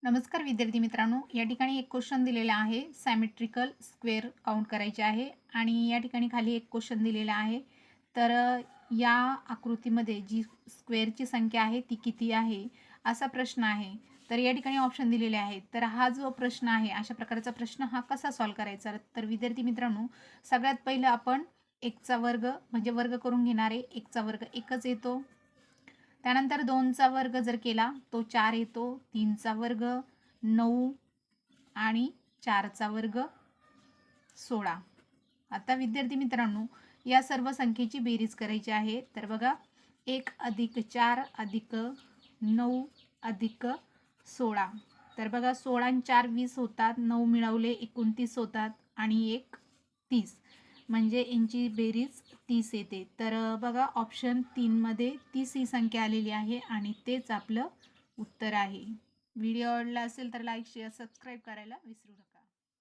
नमस्कार विद्यार्थी मित्रांनो, या ठिकाणी एक क्वेश्चन दिलेला आहे. सॅमेट्रिकल स्क्वेअर काउंट करायचे आहे आणि या ठिकाणी खाली एक क्वेश्चन दिलेला आहे. तर या आकृतीमध्ये जी स्क्वेअरची संख्या आहे ती किती आहे असा प्रश्न आहे. तर या ठिकाणी ऑप्शन दिलेले आहेत. तर हा जो प्रश्न आहे, अशा प्रकारचा प्रश्न हा कसा सॉल्व करायचा? तर विद्यार्थी मित्रांनो, सगळ्यात पहिलं आपण एकचा वर्ग म्हणजे वर्ग करून घेणार आहे. एकचा वर्ग एकच येतो. त्यानंतर 2चा वर्ग जर केला तो 4 येतो. 3चा वर्ग 9 आणि 4चा वर्ग 16. आता विद्यार्थी मित्रांनो, या सर्व संख्येची बेरीज करायची आहे. तर बघा, 1 अधिक 4 अधिक 9 अधिक 16. तर बघा, 16 आणि 4 20 होतात, 9 मिळवले 29 होतात आणि 1 30, म्हणजे यांची बेरीज 30 येते. तर बघा, ऑप्शन 3 मध्ये 30 ही संख्या आलेली आहे आणि तेच आपलं उत्तर आहे. व्हिडिओ आवडला असेल तर लाईक शेअर सबस्क्राईब करायला विसरू नका.